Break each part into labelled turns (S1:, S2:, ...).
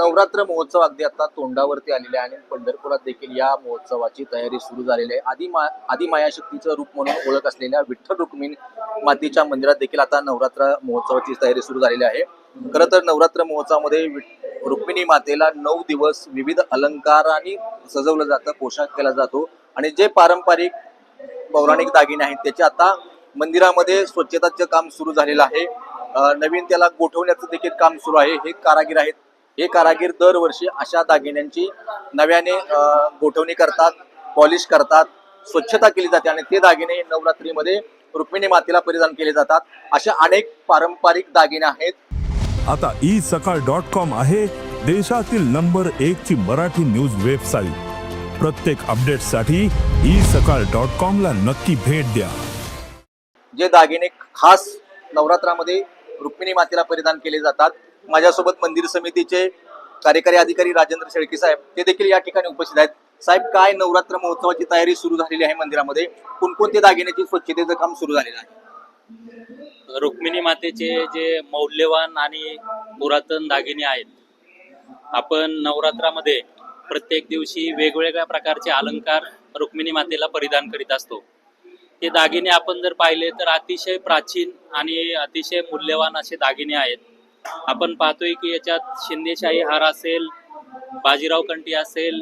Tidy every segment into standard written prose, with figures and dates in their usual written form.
S1: नवरात्र महोत्सव अगदी आता तोंडावरती आलेले आहे आणि पंढरपुरात देखील या महोत्सवाची तयारी सुरू झालेली आहे। आदिमायाशक्तीचं रूप म्हणून ओळख असलेल्या विठ्ठल रुक्मिणी मातेच्या मंदिरात देखील आता नवरात्र महोत्सवाची तयारी सुरू झालेली आहे। खरं तर नवरात्र महोत्सवामध्ये रुक्मिणी मातेला 9 दिवस विविध अलंकारांनी सजवलं जातं, पोशाख केला जातो आणि जे पारंपरिक पौराणिक दागिने आहेत त्याचे आता मंदिरामध्ये स्वच्छताचं काम सुरू झालेलं आहे। नवीन त्याला गोठवण्याचं देखील काम सुरू आहे। हे कारागीर आहेत, हे कारागीर दरवर्षी अशा दागिन्यांची नव्याने गोठवणी करतात, पॉलिश करतात, स्वच्छता केली जाते आणि ते दागिने नवरात्रीमध्ये रुक्मिणी मातेला परिधान केले जातात। अशा अनेक पारंपरिक दागिने आहेत।
S2: आता isakal.com आहे देशातील नंबर 1 ची मराठी न्यूज वेबसाईट। प्रत्येक अपडेटसाठी isakal.com ला नक्की भेट द्या।
S1: जे दागिने खास नवरात्रामध्ये रुक्मिणी मातेला परिधान केले जातात। माझ्यासोबत मंदिर समितीचे कार्यकारी अधिकारी राजेंद्र शेळके साहेब ते देखील या ठिकाणी उपस्थित आहेत। साहेब, काय नवरात्र महोत्सवाची तयारी सुरू झालेली आहे मंदिरामध्ये? कोणकोणते दागिन्याची स्वच्छतेचं काम सुरू झालेलं आहे?
S3: रुक्मिणी मातेचे जे मौल्यवान आणि पुरातन दागिने आहेत, आपण नवरात्रामध्ये प्रत्येक दिवशी वेगवेगळ्या प्रकारचे अलंकार रुक्मिणी मातेला परिधान करीत असतो। ते दागिने आपण जर पाहिले तर अतिशय प्राचीन आणि अतिशय मूल्यवान असे दागिने आहेत। आपण पाहतोय की याच्यात शिंदेशाही हार असेल, बाजीराव कंठी असेल,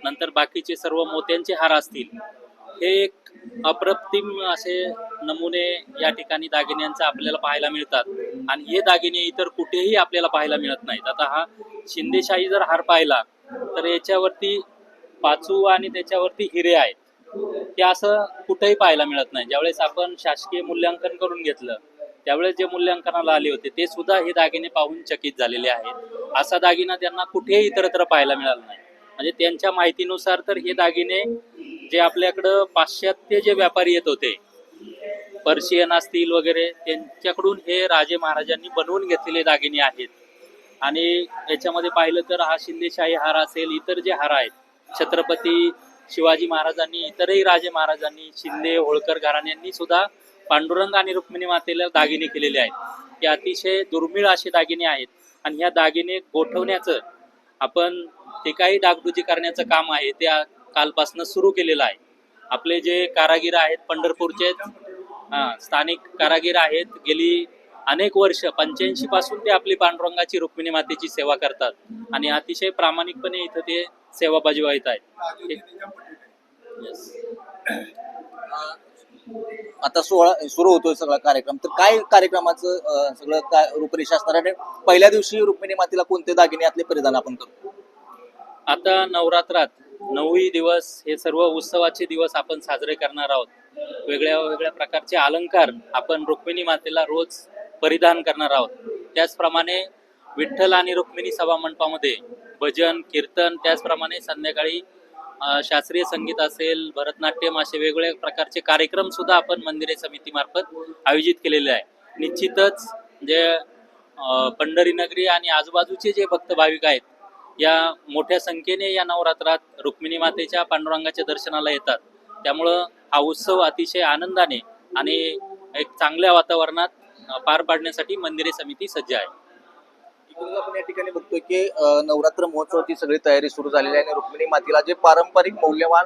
S3: नंतर बाकीचे सर्व मोत्यांचे हार असतील। हे एक अप्रतिम असे नमुने या ठिकाणी दागिन्यांचा आपल्याला पाहायला मिळतात आणि हे दागिने इतर कुठेही आपल्याला पाहायला मिळत नाहीत। आता हा शिंदेशाही जर हार पाहिला तर याच्यावरती पाचू आणि त्याच्यावरती हिरे आहेत, ते असं कुठेही पाहायला मिळत नाही। ज्यावेळेस आपण शासकीय मूल्यांकन करून घेतलं त्यावेळेस जे मूल्यांकनाला आले होते ते सुद्धा हे दागिने पाहून चकित झालेले आहेत। असा दागिना त्यांना कुठेही इतरत्र पाहायला मिळाला नाही। म्हणजे त्यांच्या माहितीनुसार तर हे दागिने जे आपल्याकडं पाश्चात्य जे व्यापारी येत होते, पर्शियन असतील वगैरे, त्यांच्याकडून हे राजे महाराजांनी बनवून घेतलेले दागिने आहेत। आणि याच्यामध्ये पाहिलं तर हा शिंदेशाही हार असेल, इतर जे हार आहेत, छत्रपती शिवाजी महाराजांनी, इतरही राजे महाराजांनी, शिंदे होळकर घराण्यांनी सुद्धा पांडुरंग आणि रुक्मिणी मातेला दागिने केलेले आहेत। ते अतिशय दुर्मिळ असे दागिने आहेत आणि ह्या दागिने गोठवण्याचं आपण ते काही डागडुजी करण्याचं काम आहे ते कालपासून सुरू केलेलं आहे। आपले जे कारागीर आहेत, पंढरपूरचे स्थानिक कारागीर आहेत, गेली अनेक वर्ष 85 पासून ते आपली पांडुरंगाची रुक्मिणी मातेची सेवा करतात आणि अतिशय प्रामाणिकपणे इथं ते सेवा बजावत आहेत।
S1: आता सोहळा सुरू होतोय सगळा कार्यक्रम, तर काय कार्यक्रमाचं सगळं काय रूपरेषा असणार आहे? पहिल्या दिवशी रुक्मिणी मातेला कोणते दागिने यातले परिधान आपण करतो?
S3: आता नवरात्रात 9 दिवस हे सर्व उत्सवाचे दिवस आपण साजरे करणार आहोत। वेगळ्या वेगळ्या प्रकारचे अलंकार आपण रुक्मिणी मातेला रोज परिधान करणार आहोत। त्याचप्रमाणे विठ्ठल आणि रुक्मिणी सभा मंडपामध्ये भजन, कीर्तन, त्याचप्रमाणे संध्याकाळी शास्त्रीय संगीत असेल, भरतनाट्यम, असे वेगवेगळ्या प्रकारचे कार्यक्रम सुद्धा आपण मंदिरे समितीमार्फत आयोजित केलेले आहे। निश्चितच जे पंढरी नगरी आणि आजूबाजूचे जे भक्त भाविक आहेत, या मोठ्या संख्येने या नवरात्रात रुक्मिणी मातेच्या पांडुरंगाच्या दर्शनाला येतात। त्यामुळं हा उत्सव अतिशय आनंदाने आणि एक चांगल्या वातावरणात पार पाडण्यासाठी मंदिरे समिती सज्ज आहे।
S1: आपण या ठिकाणी बघतोय की नवरात्र महोत्सवाची सगळी तयारी सुरू झालेली आहे आणि रुक्मिणी मातेला जे पारंपरिक मौल्यवान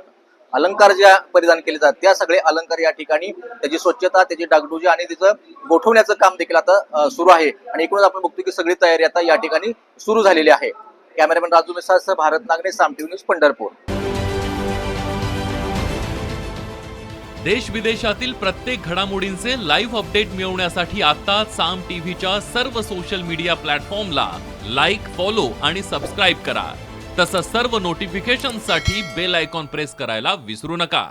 S1: अलंकार जे परिधान केले जातात त्या सगळे अलंकार या ठिकाणी त्याची स्वच्छता, त्याची डागडुजी आणि त्याचं गोठवण्याचं काम देखील आता सुरू आहे आणि एकूणच आपण बघतोय की सगळी तयारी आता या ठिकाणी सुरू झालेली आहे। कॅमेरामॅन राजू मिसाळसह भारत नागणे, साम टीव्ही न्यूज, पंढरपूर।
S4: देश विदेशातील प्रत्येक घडामोडींचे लाईव्ह अपडेट मिळवण्यासाठी आता साम टीव्हीच्या सर्व सोशल मीडिया प्लॅटफॉर्मला लाईक, फॉलो आणि सबस्क्राईब करा। तसंच सर्व नोटिफिकेशनसाठी बेल आयकॉन प्रेस करायला विसरू नका।